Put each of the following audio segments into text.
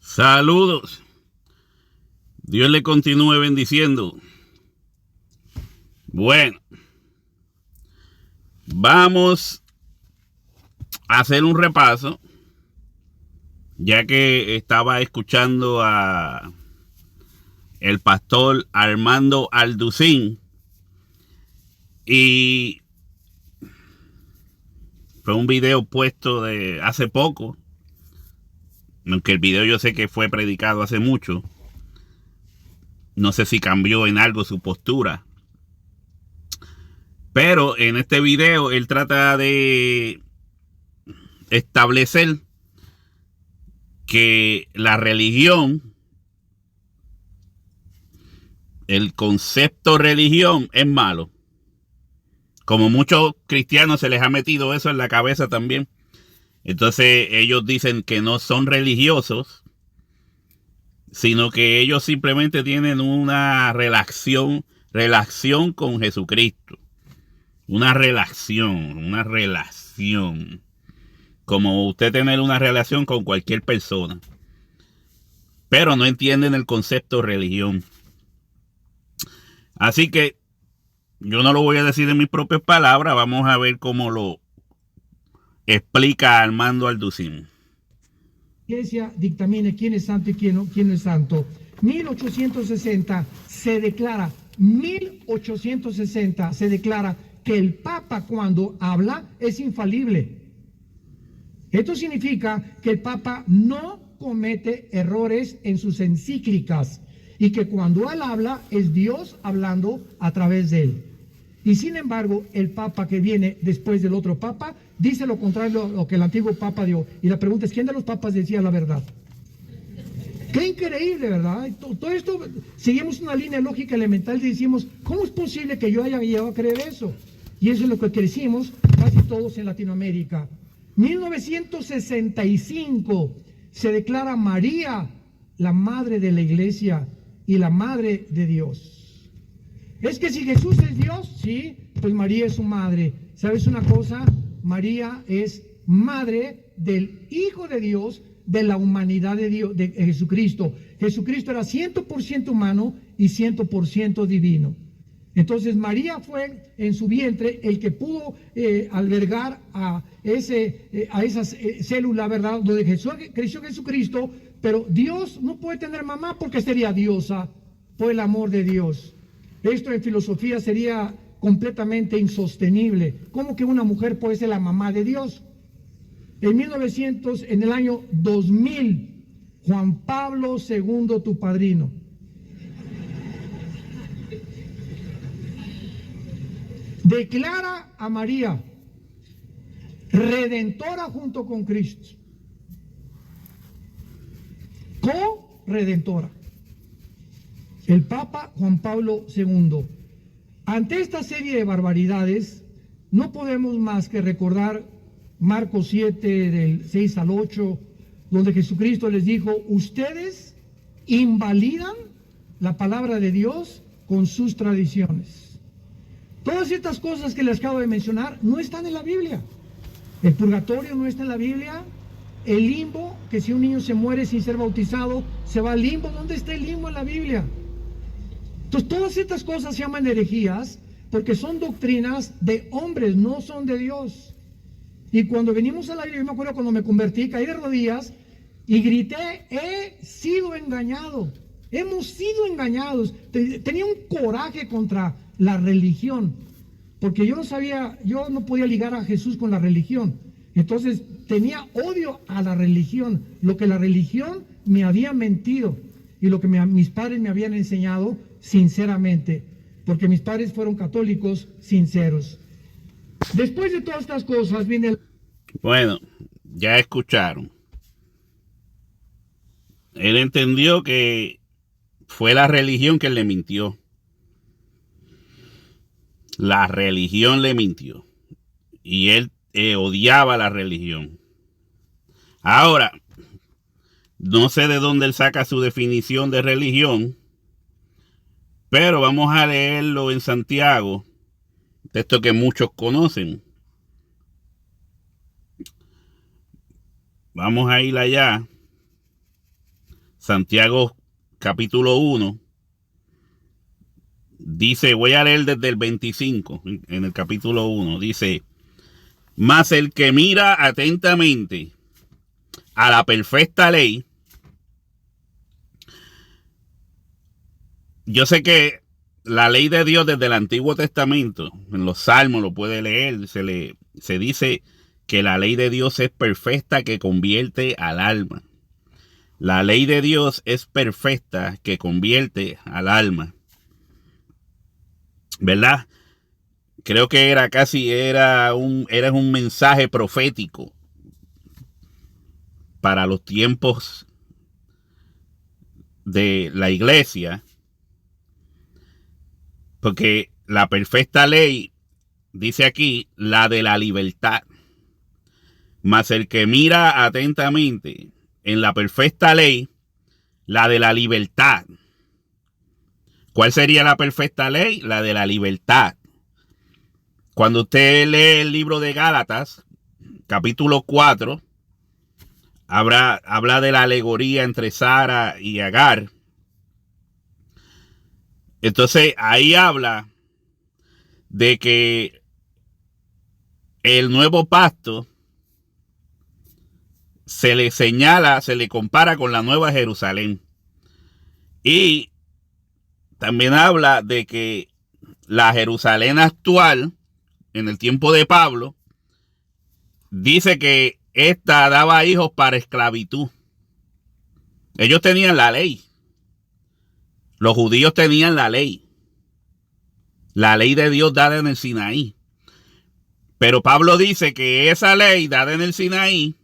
Saludos. Dios le continúe bendiciendo. Bueno, vamos a hacer un repaso, ya que estaba escuchando a el pastor Armando Alducín y fue un video puesto de hace poco, aunque el video yo sé que fue predicado hace mucho. No sé si cambió en algo su postura, pero en este video él trata de establecer que la religión, el concepto religión es malo. Como muchos cristianos se les ha metido eso en la cabeza también. Entonces ellos dicen que no son religiosos, sino que ellos simplemente tienen una relación con Jesucristo. Una relación. Como usted tener una relación con cualquier persona. Pero no entienden el concepto religión. Así que yo no lo voy a decir en mis propias palabras. Vamos a ver cómo lo explica Armando Alducín. Iglesia dictamine quién es santo y quién no es santo. 1860 se declara, 1860 se declara que el Papa cuando habla es infalible. Esto significa que el Papa no comete errores en sus encíclicas y que cuando él habla es Dios hablando a través de él. Y sin embargo, el Papa que viene después del otro Papa dice lo contrario a lo que el antiguo Papa dio. Y la pregunta es, ¿quién de los papas decía la verdad? Qué increíble, ¿verdad? Todo esto, seguimos una línea lógica elemental y decimos, ¿cómo es posible que yo haya llegado a creer eso? Y eso es lo que crecimos casi todos en Latinoamérica. 1965 se declara María la madre de la iglesia y la madre de Dios. Es que si Jesús es Dios, sí, pues María es su madre. ¿Sabes una cosa? María es madre del Hijo de Dios, de la humanidad de Dios, de Jesucristo. Jesucristo era 100% humano y 100% divino. Entonces María fue en su vientre el que pudo albergar a esa célula, ¿verdad? Donde creció Jesucristo, pero Dios no puede tener mamá porque sería diosa por el amor de Dios. Esto en filosofía sería completamente insostenible. ¿Cómo que una mujer puede ser la mamá de Dios? En el año 2000, Juan Pablo II, tu padrino, declara a María redentora junto con Cristo. Co-redentora. El Papa Juan Pablo II. Ante esta serie de barbaridades, no podemos más que recordar Marcos 7, del 6 al 8, donde Jesucristo les dijo, ustedes invalidan la palabra de Dios con sus tradiciones. Todas estas cosas que les acabo de mencionar no están en la Biblia. El purgatorio no está en la Biblia. El limbo, que si un niño se muere sin ser bautizado, se va al limbo. ¿Dónde está el limbo en la Biblia? Entonces, todas estas cosas se llaman herejías porque son doctrinas de hombres, no son de Dios. Y cuando venimos a la Biblia, yo me acuerdo cuando me convertí, caí de rodillas y grité, he sido engañado. Hemos sido engañados. Tenía un coraje contra la religión, porque yo no podía ligar a Jesús con la religión. Entonces tenía odio a la religión, lo que la religión me había mentido y lo que mis padres me habían enseñado sinceramente, porque mis padres fueron católicos sinceros. Después de todas estas cosas viene Bueno, ya escucharon. Él entendió que fue la religión que le mintió. La religión le mintió. Y él odiaba la religión. Ahora, no sé de dónde él saca su definición de religión, pero vamos a leerlo en Santiago, texto que muchos conocen. Vamos a ir allá Santiago capítulo 1, dice, voy a leer desde el 25, en el capítulo 1, dice, mas el que mira atentamente a la perfecta ley. Yo sé que la ley de Dios desde el Antiguo Testamento, en los Salmos lo puede leer, se dice que la ley de Dios es perfecta, que convierte al alma. La ley de Dios es perfecta, que convierte al alma. ¿Verdad? Creo que era un mensaje profético para los tiempos de la iglesia. Porque la perfecta ley, dice aquí, la de la libertad. Mas el que mira atentamente en la perfecta ley, la de la libertad. ¿Cuál sería la perfecta ley? La de la libertad. Cuando usted lee el libro de Gálatas, capítulo 4, habla de la alegoría entre Sara y Agar. Entonces ahí habla de que el nuevo pacto se le señala, se le compara con la nueva Jerusalén. Y también habla de que la Jerusalén actual, en el tiempo de Pablo, dice que ésta daba hijos para esclavitud. Ellos tenían la ley. Los judíos tenían la ley de Dios dada en el Sinaí. Pero Pablo dice que esa ley dada en el Sinaí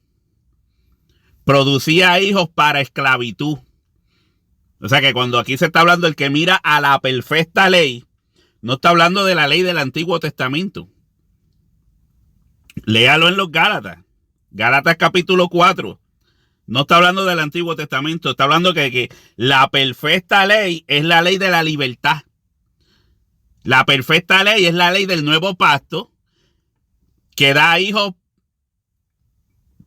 producía hijos para esclavitud. O sea que cuando aquí se está hablando el que mira a la perfecta ley, no está hablando de la ley del Antiguo Testamento. Léalo en los Gálatas. Gálatas capítulo 4. No está hablando del Antiguo Testamento, está hablando que la perfecta ley es la ley de la libertad. La perfecta ley es la ley del nuevo pacto que da hijos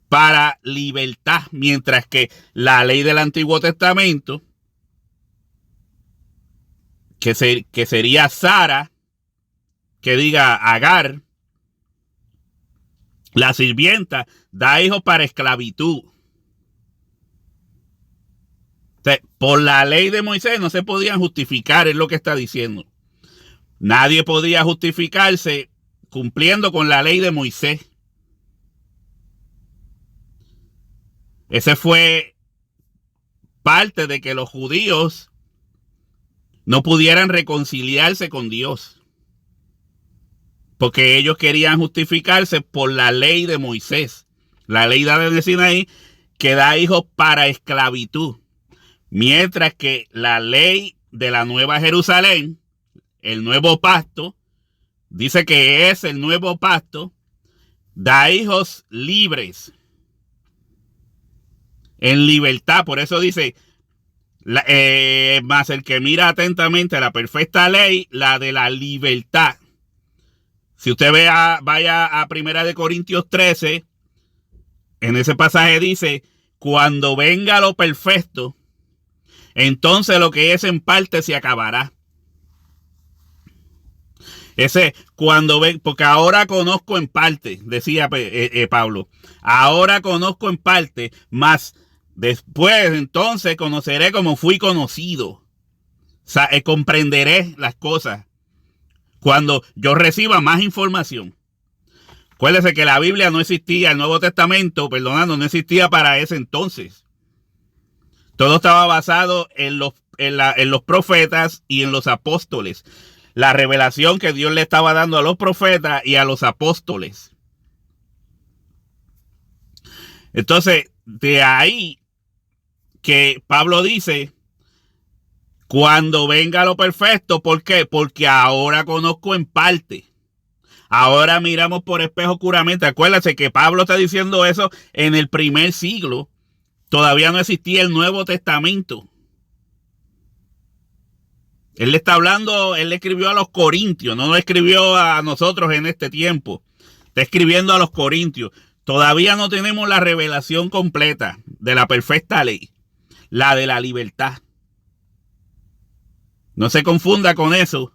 para libertad, mientras que la ley del Antiguo Testamento, que sería Sara, que diga Agar, la sirvienta, da hijos para esclavitud. Por la ley de Moisés no se podían justificar, es lo que está diciendo. Nadie podía justificarse cumpliendo con la ley de Moisés. Ese fue parte de que los judíos no pudieran reconciliarse con Dios, porque ellos querían justificarse por la ley de Moisés, la ley dada en el Sinaí, que da hijos para esclavitud. Mientras que la ley de la Nueva Jerusalén, el nuevo pacto, dice que es el nuevo pacto, da hijos libres, en libertad. Por eso dice, más el que mira atentamente a la perfecta ley, la de la libertad. Si usted vaya a 1 Corintios 13, en ese pasaje dice, cuando venga lo perfecto, entonces lo que es en parte se acabará. Ese cuando ven, porque ahora conozco en parte, decía Pablo, ahora conozco en parte, mas después entonces conoceré como fui conocido. O sea, comprenderé las cosas cuando yo reciba más información. Acuérdese que la Biblia no existía, el Nuevo Testamento, no existía para ese entonces. Todo estaba basado en los profetas y en los apóstoles. La revelación que Dios le estaba dando a los profetas y a los apóstoles. Entonces, de ahí que Pablo dice, cuando venga lo perfecto, ¿por qué? Porque ahora conozco en parte. Ahora miramos por espejo oscuramente. Acuérdense que Pablo está diciendo eso en el primer siglo. Todavía no existía el Nuevo Testamento. Él le está hablando, él le escribió a los corintios, no lo escribió a nosotros en este tiempo. Está escribiendo a los corintios. Todavía no tenemos la revelación completa de la perfecta ley. la de la libertad. No se confunda con eso.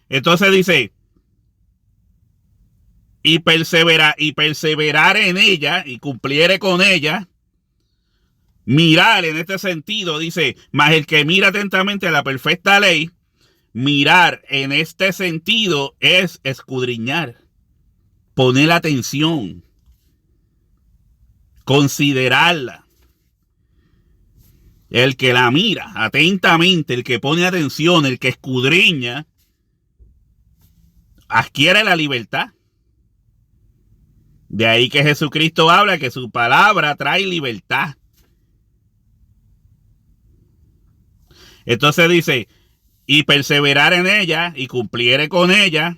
Entonces dice, y perseverar en ella, y cumpliere con ella. Mirar en este sentido, dice, mas el que mira atentamente a la perfecta ley, mirar en este sentido es escudriñar, poner atención, considerarla. El que la mira atentamente, el que pone atención, el que escudriña, adquiere la libertad. De ahí que Jesucristo habla que su palabra trae libertad. Entonces dice, y perseverar en ella, y cumpliere con ella.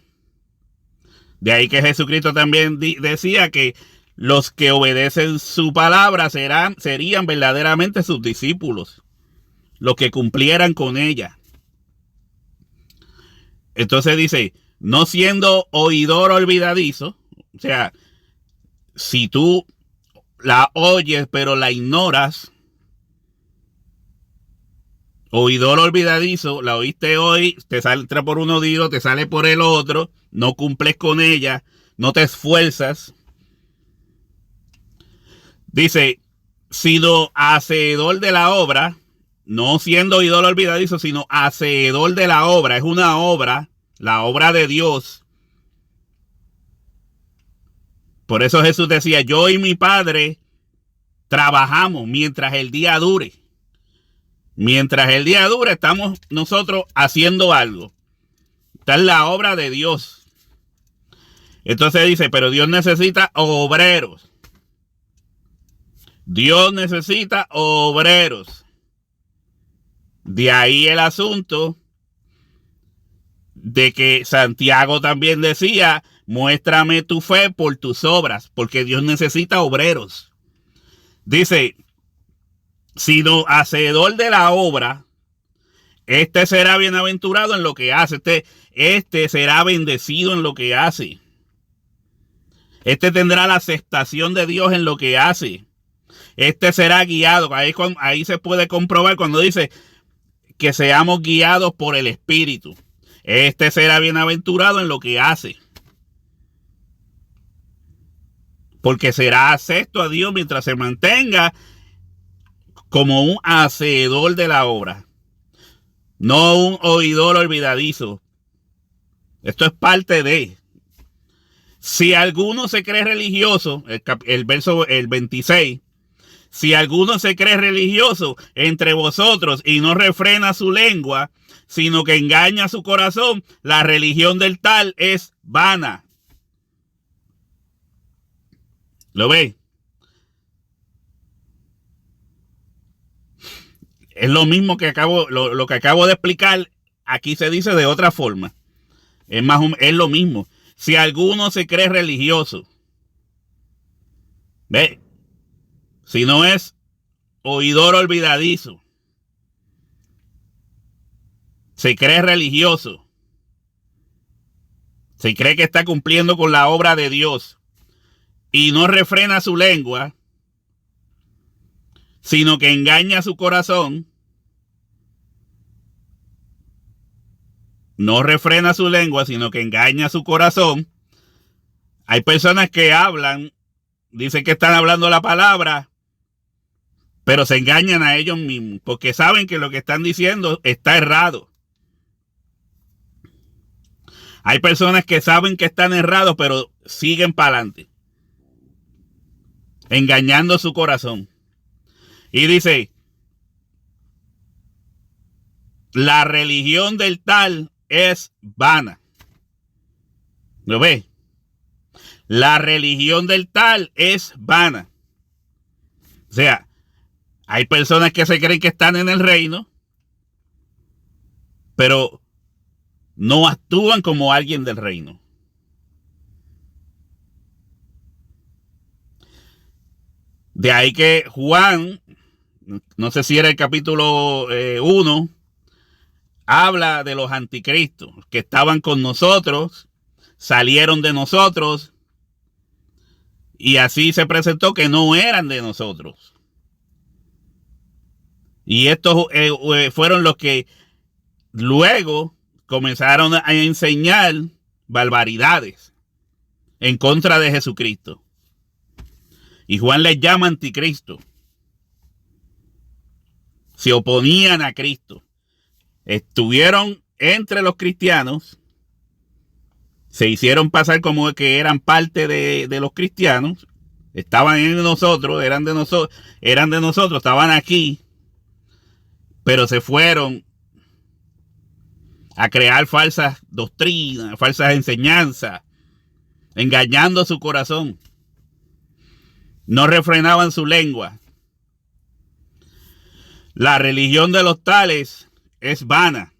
De ahí que Jesucristo también decía que los que obedecen su palabra serían verdaderamente sus discípulos, los que cumplieran con ella. Entonces dice, no siendo oidor olvidadizo, o sea, si tú la oyes pero la ignoras, oidor olvidadizo, la oíste hoy, te sale por un oído, te sale por el otro, no cumples con ella, no te esfuerzas. Dice, sino hacedor de la obra, no siendo oidor olvidadizo, sino hacedor de la obra. Es una obra, la obra de Dios. Por eso Jesús decía, yo y mi Padre trabajamos mientras el día dure. Mientras el día dure, estamos nosotros haciendo algo. Esta es la obra de Dios. Entonces dice, pero Dios necesita obreros. Dios necesita obreros. De ahí el asunto de que Santiago también decía, muéstrame tu fe por tus obras, porque Dios necesita obreros. Dice, sino hacedor de la obra, este será bienaventurado en lo que hace. Este será bendecido en lo que hace. Este tendrá la aceptación de Dios en lo que hace. Este será guiado. Ahí se puede comprobar cuando dice que seamos guiados por el Espíritu. Este será bienaventurado en lo que hace. Porque será acepto a Dios mientras se mantenga como un hacedor de la obra, no un oidor olvidadizo. Esto es parte de. Si alguno se cree religioso, el verso 26, si alguno se cree religioso entre vosotros y no refrena su lengua, sino que engaña su corazón, la religión del tal es vana. ¿Lo ve? Es lo mismo que lo que acabo de explicar, aquí se dice de otra forma. Es lo mismo. Si alguno se cree religioso, ve, si no es oidor olvidadizo, se cree religioso, se cree que está cumpliendo con la obra de Dios y no refrena su lengua, sino que engaña su corazón, no refrena su lengua, sino que engaña su corazón. Hay personas que hablan, dicen que están hablando la palabra, pero se engañan a ellos mismos, porque saben que lo que están diciendo está errado. Hay personas que saben que están errados, pero siguen para adelante, engañando su corazón. Y dice, la religión del tal es vana. ¿Lo ve? La religión del tal es vana. O sea, hay personas que se creen que están en el reino, pero no actúan como alguien del reino. De ahí que Juan, no sé si era el capítulo 1, habla de los anticristos que estaban con nosotros, salieron de nosotros, y así se presentó que no eran de nosotros. Y estos fueron los que luego comenzaron a enseñar barbaridades en contra de Jesucristo. Y Juan les llama anticristo. Se oponían a Cristo. Estuvieron entre los cristianos. Se hicieron pasar como que eran parte de los cristianos. Estaban en nosotros, eran de nosotros, estaban aquí. Pero se fueron a crear falsas doctrinas, falsas enseñanzas, engañando su corazón. No refrenaban su lengua. La religión de los tales es vana.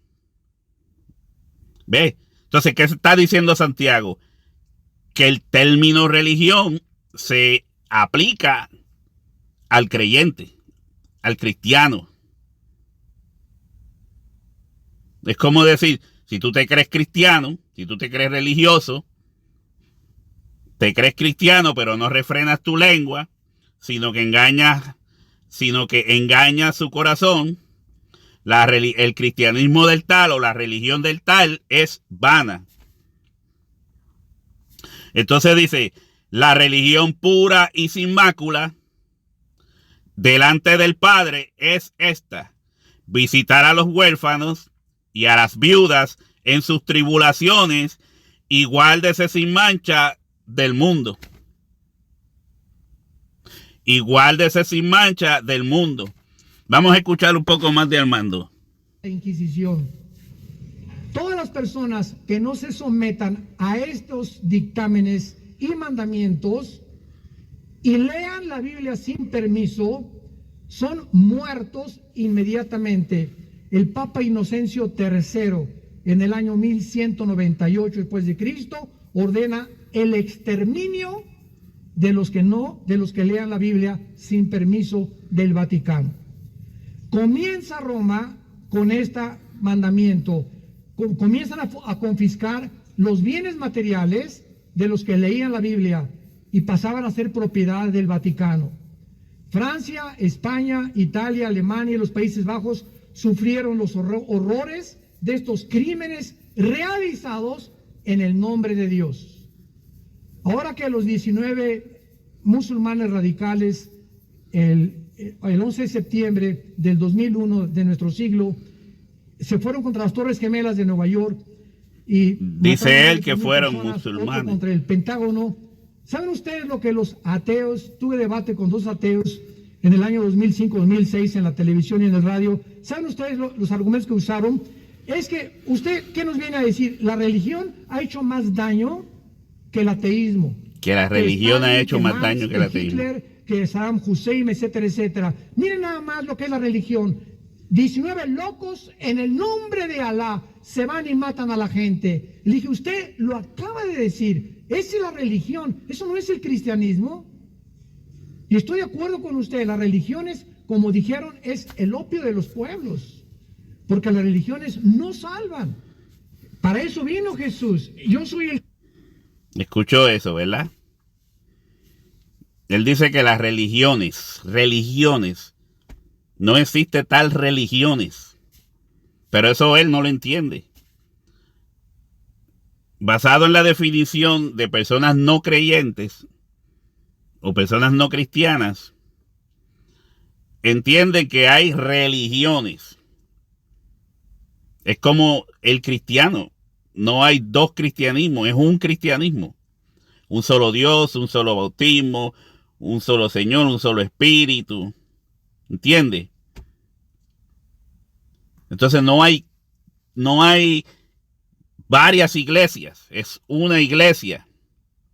¿Ve? Entonces, ¿qué está diciendo Santiago? Que el término religión se aplica al creyente, al cristiano. Es como decir, si tú te crees cristiano, si tú te crees religioso, te crees cristiano, pero no refrenas tu lengua, sino que engañas su corazón, el cristianismo del tal o la religión del tal es vana. Entonces dice, la religión pura y sin mácula delante del Padre es esta: visitar a los huérfanos y a las viudas en sus tribulaciones, y guárdese sin mancha del mundo. Y guárdese sin mancha del mundo. Vamos a escuchar un poco más de Armando. Inquisición. Todas las personas que no se sometan a estos dictámenes y mandamientos y lean la Biblia sin permiso son muertos inmediatamente. El Papa Inocencio III, en el año 1198 después de Cristo, ordena el exterminio de los que lean la Biblia sin permiso del Vaticano. Comienza Roma con este mandamiento. Comienzan a confiscar los bienes materiales de los que leían la Biblia y pasaban a ser propiedad del Vaticano. Francia, España, Italia, Alemania y los Países Bajos sufrieron los horrores de estos crímenes realizados en el nombre de Dios. Ahora que los 19 musulmanes radicales, el 11 de septiembre del 2001 de nuestro siglo, se fueron contra las Torres Gemelas de Nueva York y dice él que fueron musulmanes contra el Pentágono. ¿Saben ustedes lo que los ateos? Tuve debate con dos ateos en el año 2005-2006 en la televisión y en el radio. ¿Saben ustedes los argumentos que usaron? Es que usted, ¿qué nos viene a decir? La religión ha hecho más daño que el ateísmo. Que la religión ha hecho más daño que el ateísmo. Hitler, que Saddam Hussein, etcétera, etcétera. Miren nada más lo que es la religión. 19 locos en el nombre de Alá se van y matan a la gente. Le dije, usted lo acaba de decir. Esa es la religión. Eso no es el cristianismo. Y estoy de acuerdo con usted. Las religiones, como dijeron, es el opio de los pueblos. Porque las religiones no salvan. Para eso vino Jesús. Yo soy el... Escuchó eso, ¿verdad? Él dice que las religiones, no existe tal religiones. Pero eso él no lo entiende. Basado en la definición de personas no creyentes o personas no cristianas, entienden que hay religiones. Es como el cristiano. No hay dos cristianismos, es un cristianismo. Un solo Dios, un solo bautismo, un solo Señor, un solo Espíritu. ¿Entiende? Entonces no hay varias iglesias, es una iglesia,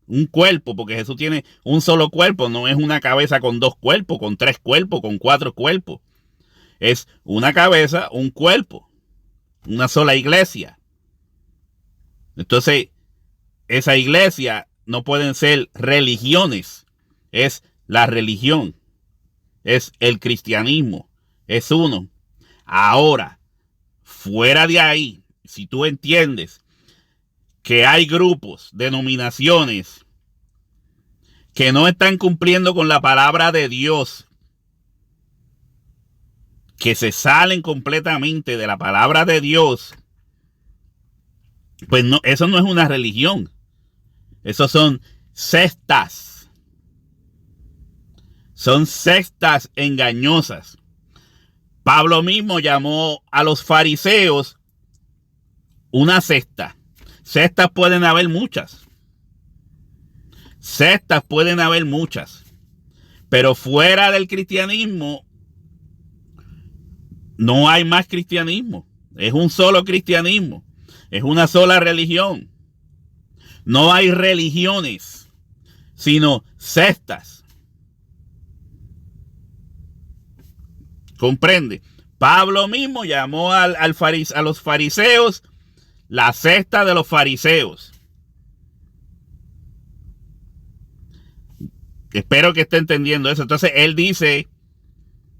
un cuerpo, porque Jesús tiene un solo cuerpo, no es una cabeza con dos cuerpos, con tres cuerpos, con cuatro cuerpos. Es una cabeza, un cuerpo, una sola iglesia. Entonces, esa iglesia no pueden ser religiones, es la religión, es el cristianismo, es uno. Ahora, fuera de ahí, si tú entiendes que hay grupos, denominaciones que no están cumpliendo con la palabra de Dios, que se salen completamente de la palabra de Dios, pues no, eso no es una religión. Esos son sectas. Son sectas engañosas. Pablo mismo llamó a los fariseos una secta. Sectas pueden haber muchas. Sectas pueden haber muchas. Pero fuera del cristianismo no hay más cristianismo. Es un solo cristianismo. Es una sola religión. No hay religiones, sino sectas. ¿Comprende? Pablo mismo llamó a los fariseos la secta de los fariseos. Espero que esté entendiendo eso. Entonces él dice,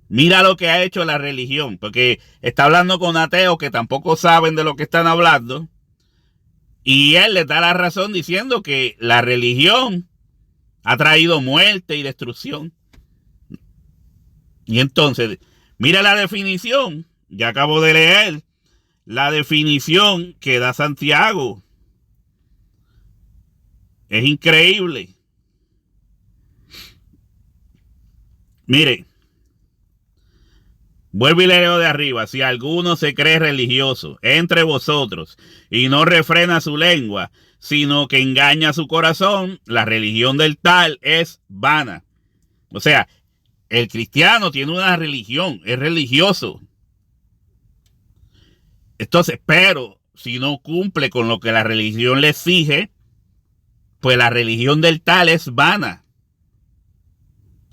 mira lo que ha hecho la religión, porque está hablando con ateos que tampoco saben de lo que están hablando. Y él les da la razón diciendo que la religión ha traído muerte y destrucción. Y entonces, mira la definición. Ya acabo de leer la definición que da Santiago. Es increíble. Mire, vuelvo y leo de arriba. Si alguno se cree religioso entre vosotros y no refrena su lengua, sino que engaña su corazón, la religión del tal es vana. O sea, el cristiano tiene una religión, es religioso. Entonces, pero si no cumple con lo que la religión le exige, pues la religión del tal es vana.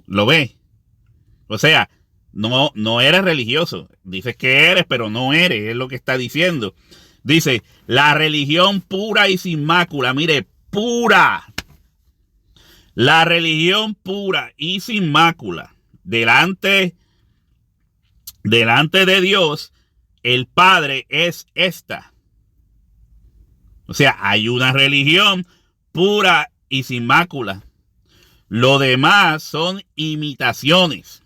¿Lo ve? O sea, no eres religioso. Dices que eres, pero no eres. Es lo que está diciendo. Dice, la religión pura y sin mácula. Mire, pura. La religión pura y sin mácula. Delante de Dios, el Padre es esta. O sea, hay una religión pura y sin mácula. Lo demás son imitaciones.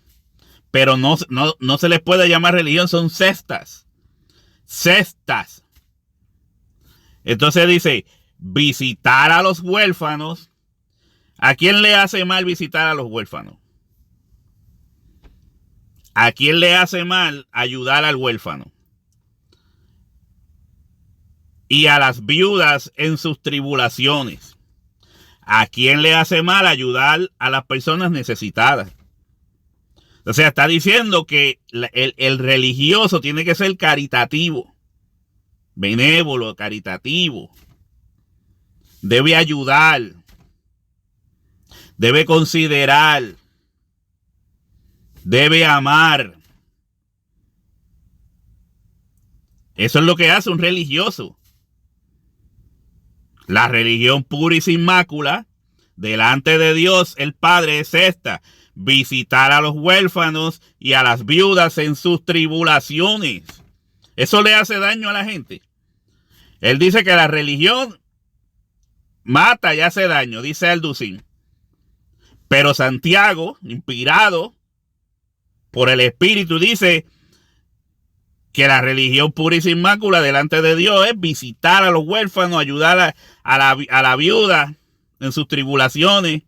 Pero no se les puede llamar religión, son sectas. Sectas. Entonces dice, visitar a los huérfanos. ¿A quién le hace mal visitar a los huérfanos? ¿A quién le hace mal ayudar al huérfano? Y a las viudas en sus tribulaciones. ¿A quién le hace mal ayudar a las personas necesitadas? O sea, está diciendo que el religioso tiene que ser caritativo, benévolo, caritativo. Debe ayudar, debe considerar, debe amar. Eso es lo que hace un religioso. La religión pura y sin mácula, delante de Dios el Padre, es esta: visitar a los huérfanos y a las viudas en sus tribulaciones. Eso le hace daño a la gente. Él dice que la religión mata y hace daño, dice Alducín. Pero Santiago, inspirado por el Espíritu, dice que la religión pura y sin mácula delante de Dios es visitar a los huérfanos, ayudar a la viuda en sus tribulaciones.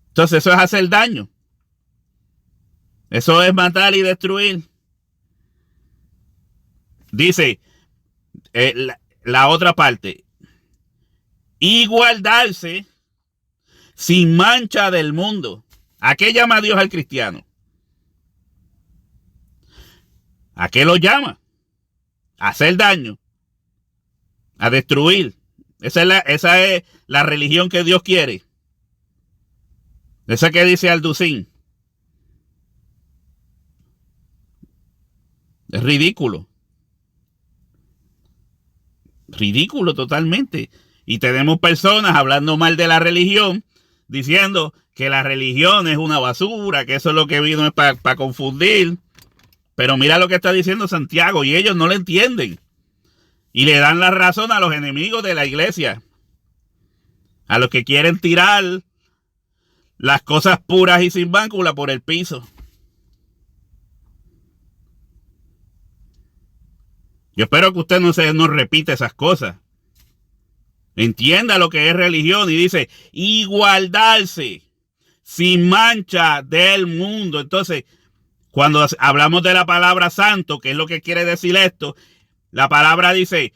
Entonces eso es hacer daño. Eso es matar y destruir. Dice la otra parte: y guardarse sin mancha del mundo. ¿A qué llama Dios al cristiano? ¿A qué lo llama? A hacer daño, a destruir. Esa es la religión que Dios quiere. Esa que dice Alducín. Es ridículo. Ridículo totalmente. Y tenemos personas hablando mal de la religión, diciendo que la religión es una basura, que eso es lo que vino para confundir. Pero mira lo que está diciendo Santiago, y ellos no lo entienden. Y le dan la razón a los enemigos de la iglesia. A los que quieren tirar las cosas puras y sin mácula por el piso. Yo espero que usted no repita esas cosas. Entienda lo que es religión y dice, y guardarse sin mancha del mundo. Entonces, cuando hablamos de la palabra santo, ¿qué es lo que quiere decir esto? La palabra dice,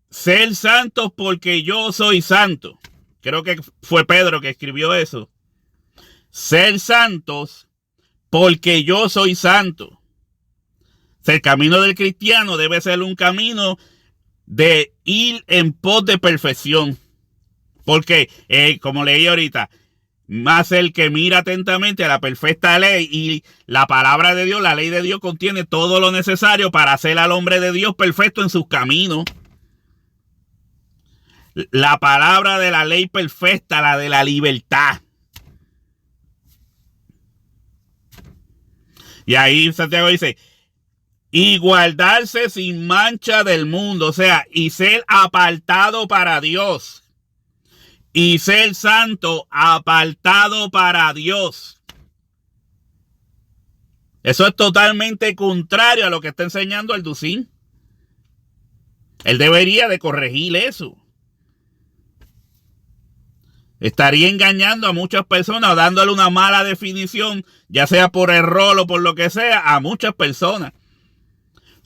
ser santos porque yo soy santo. Creo que fue Pedro que escribió eso. Ser santos porque yo soy santo. O sea, el camino del cristiano debe ser un camino de ir en pos de perfección. Porque, como leí ahorita, más el que mira atentamente a la perfecta ley, y la palabra de Dios, la ley de Dios contiene todo lo necesario para hacer al hombre de Dios perfecto en sus caminos. La palabra de la ley perfecta, la de la libertad. Y ahí Santiago dice, y guardarse sin mancha del mundo, o sea, y ser apartado para Dios. Y ser santo, apartado para Dios. Eso es totalmente contrario a lo que está enseñando el Ducín. Él debería de corregir eso. Estaría engañando a muchas personas o dándole una mala definición, ya sea por error o por lo que sea, a muchas personas.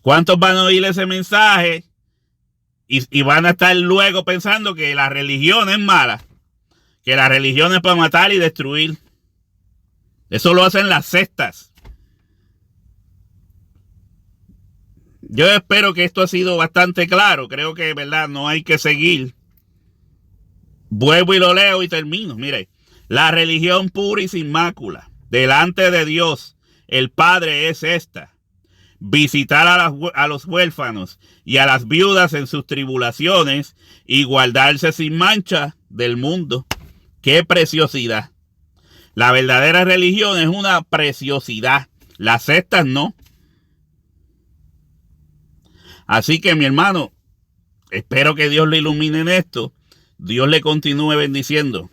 ¿Cuántos van a oír ese mensaje y van a estar luego pensando que la religión es mala? Que la religión es para matar y destruir. Eso lo hacen las sectas. Yo espero que esto ha sido bastante claro. Creo que, verdad, no hay que seguir. Vuelvo y lo leo y termino. Mire, la religión pura y sin mácula delante de Dios, el Padre, es esta: visitar a los huérfanos y a las viudas en sus tribulaciones y guardarse sin mancha del mundo. ¡Qué preciosidad! La verdadera religión es una preciosidad. Las sectas no. Así que, mi hermano, espero que Dios le ilumine en esto. Dios le continúe bendiciendo.